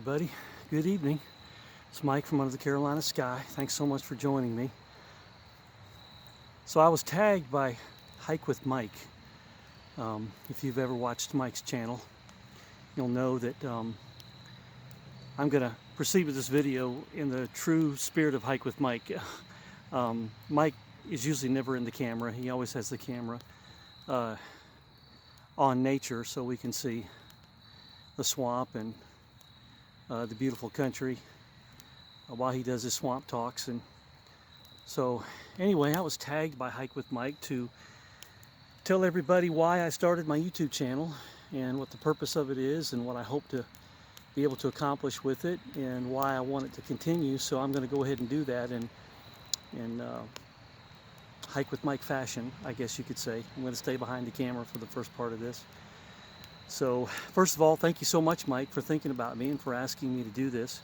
everybody. Good evening. It's Mike from Under the Carolina Sky. Thanks so much for joining me. So I was tagged by Hike with Mike. If you've ever watched Mike's channel, you'll know that I'm going to proceed with this video in the true spirit of Hike with Mike. Mike is usually never in the camera. He always has the camera on nature so we can see the swamp and the beautiful country while he does his swamp talks. And so anyway, I was tagged by Hike with Mike to tell everybody why I started my YouTube channel and what the purpose of it is and what I hope to be able to accomplish with it and why I want it to continue. So I'm going to go ahead and do that in Hike with Mike fashion, I guess you could say. I'm going to stay behind the camera for the first part of this. So first of all, thank you so much, Mike, for thinking about me and for asking me to do this.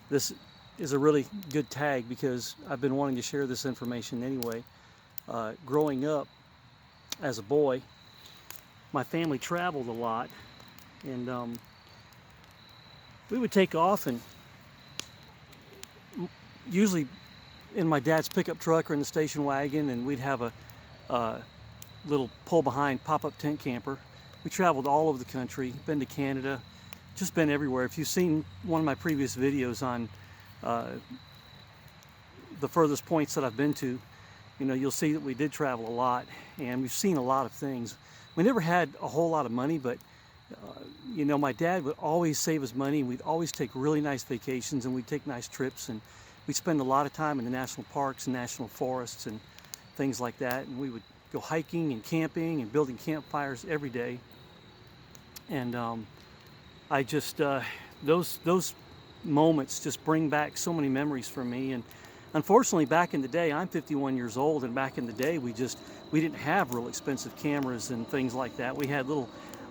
This is a really good tag because I've been wanting to share this information anyway. Growing up as a boy, my family traveled a lot, and we would take off, and usually in my dad's pickup truck or in the station wagon, and we'd have a little pull-behind pop-up tent camper. We traveled all over the country, been to Canada, just been everywhere. If you've seen one of my previous videos on the furthest points that I've been to, you know, you'll see that we did travel a lot, and we've seen a lot of things. We never had a whole lot of money, but you know, my dad would always save his money, and we'd always take really nice vacations, and we'd take nice trips, and we'd spend a lot of time in the national parks and national forests and things like that. And we would go hiking and camping and building campfires every day. And I just those moments just bring back so many memories for me. And unfortunately, back in the day, I'm 51 years old, and back in the day we didn't have real expensive cameras and things like that. We had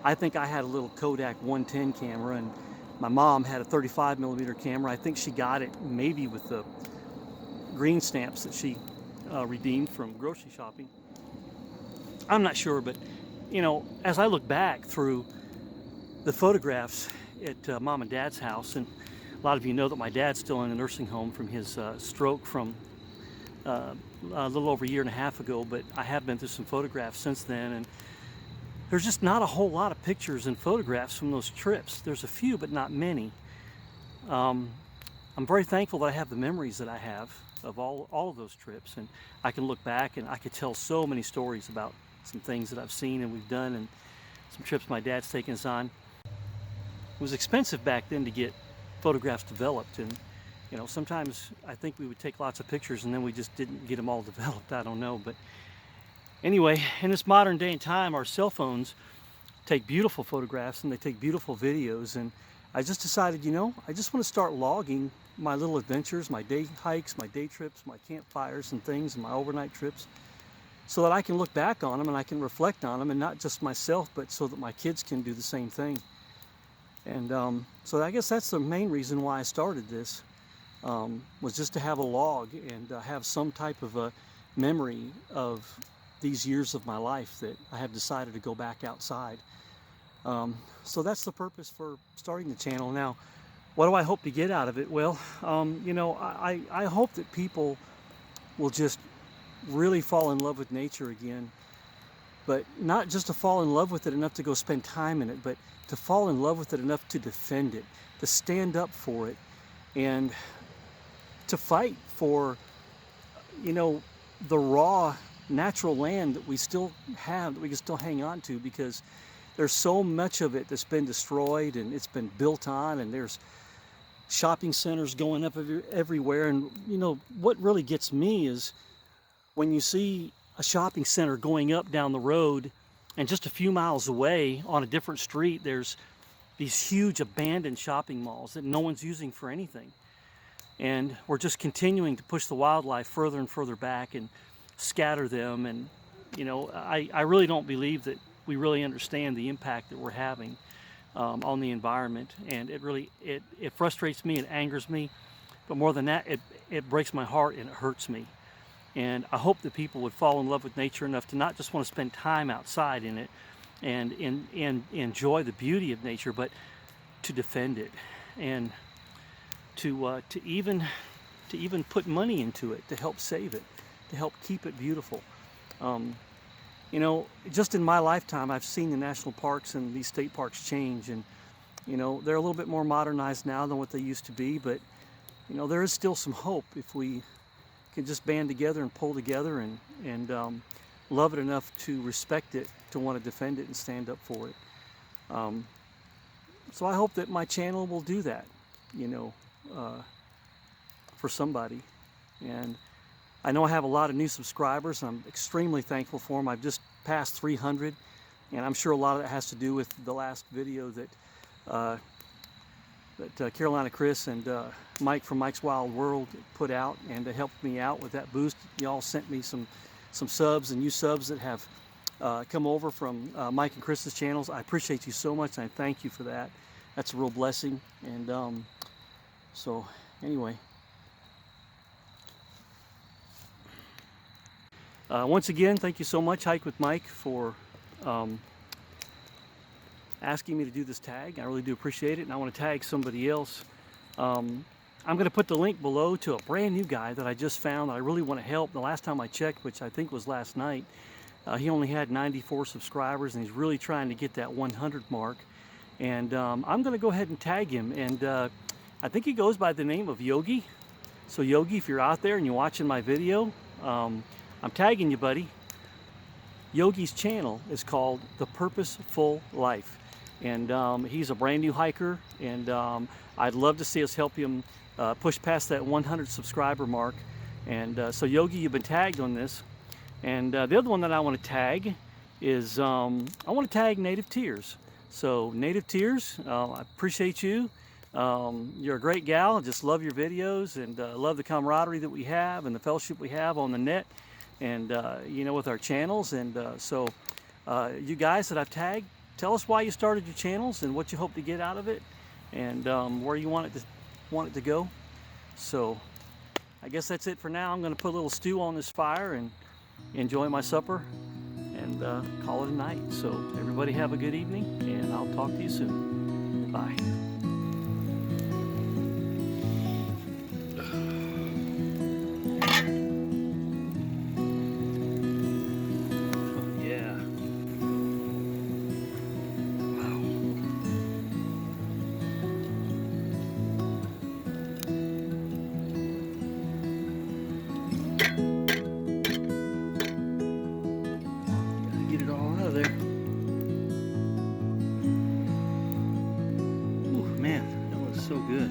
I think I had a little Kodak 110 camera, and my mom had a 35mm camera. I think she got it maybe with the green stamps that she redeemed from grocery shopping. I'm not sure, but you know, as I look back through the photographs at Mom and Dad's house, and a lot of you know that my dad's still in a nursing home from his stroke from a little over a year and a half ago, but I have been through some photographs since then, and there's just not a whole lot of pictures and photographs from those trips. There's a few, but not many. I'm very thankful that I have the memories that I have of all of those trips, and I can look back and I could tell so many stories about some things that I've seen and we've done, and some trips my dad's taken us on. It was expensive back then to get photographs developed, and you know, sometimes I think we would take lots of pictures and then we just didn't get them all developed. I don't know, but anyway, in this modern day and time, our cell phones take beautiful photographs and they take beautiful videos, and I just decided, you know, I just want to start logging my little adventures, my day hikes, my day trips, my campfires and things, and my overnight trips, so that I can look back on them and I can reflect on them, and not just myself, but so that my kids can do the same thing. And so I guess that's the main reason why I started this, was just to have a log and have some type of a memory of these years of my life that I have decided to go back outside. So that's the purpose for starting the channel. Now, what do I hope to get out of it? Well, you know, I hope that people will just really fall in love with nature again, but not just to fall in love with it enough to go spend time in it, but to fall in love with it enough to defend it, to stand up for it, and to fight for, you know, the raw natural land that we still have, that we can still hang on to, because there's so much of it that's been destroyed and it's been built on, and there's shopping centers going up everywhere. And you know, what really gets me is when you see a shopping center going up down the road, and just a few miles away on a different street, there's these huge abandoned shopping malls that no one's using for anything. And we're just continuing to push the wildlife further and further back and scatter them. And you know, I really don't believe that we really understand the impact that we're having on the environment. And it really, it frustrates me, it angers me, but more than that, it breaks my heart and it hurts me. And I hope that people would fall in love with nature enough to not just want to spend time outside in it and enjoy the beauty of nature, but to defend it, and to even put money into it to help save it, to help keep it beautiful. You know, just in my lifetime, I've seen the national parks and these state parks change, and you know, they're a little bit more modernized now than what they used to be, but you know, there is still some hope if we can just band together and pull together and love it enough to respect it, to want to defend it and stand up for it. So I hope that my channel will do that, you know, for somebody. And I know I have a lot of new subscribers. I'm extremely thankful for them. I've just passed 300, and I'm sure a lot of that has to do with the last video that Carolina Chris and Mike from Mike's Wild World put out, and to help me out with that boost. Y'all sent me some subs, and you subs that have come over from Mike and Chris's channels. I appreciate you so much, and I thank you for that. That's a real blessing. And so anyway, once again, thank you so much, Hike with Mike, for asking me to do this tag. I really do appreciate it, and I want to tag somebody else. I'm going to put the link below to a brand new guy that I just found that I really want to help. The last time I checked, which I think was last night, he only had 94 subscribers, and he's really trying to get that 100 mark. And I'm going to go ahead and tag him, and I think he goes by the name of Yogi. So Yogi, if you're out there and you're watching my video, I'm tagging you, buddy. Yogi's channel is called The Purposeful Life, and he's a brand new hiker, and I'd love to see us help him push past that 100 subscriber mark. And so Yogi, you've been tagged on this. And the other one that I want to tag is I want to tag Native Tearz. So Native Tearz, I appreciate you. You're a great gal. I just love your videos, and love the camaraderie that we have and the fellowship we have on the net, and you know, with our channels. And so you guys that I've tagged, tell us why you started your channels and what you hope to get out of it, and where you want it to go. So I guess that's it for now. I'm going to put a little stew on this fire and enjoy my supper, and call it a night. So everybody have a good evening, and I'll talk to you soon. Bye. Get it all out of there. Ooh, man, that was so good.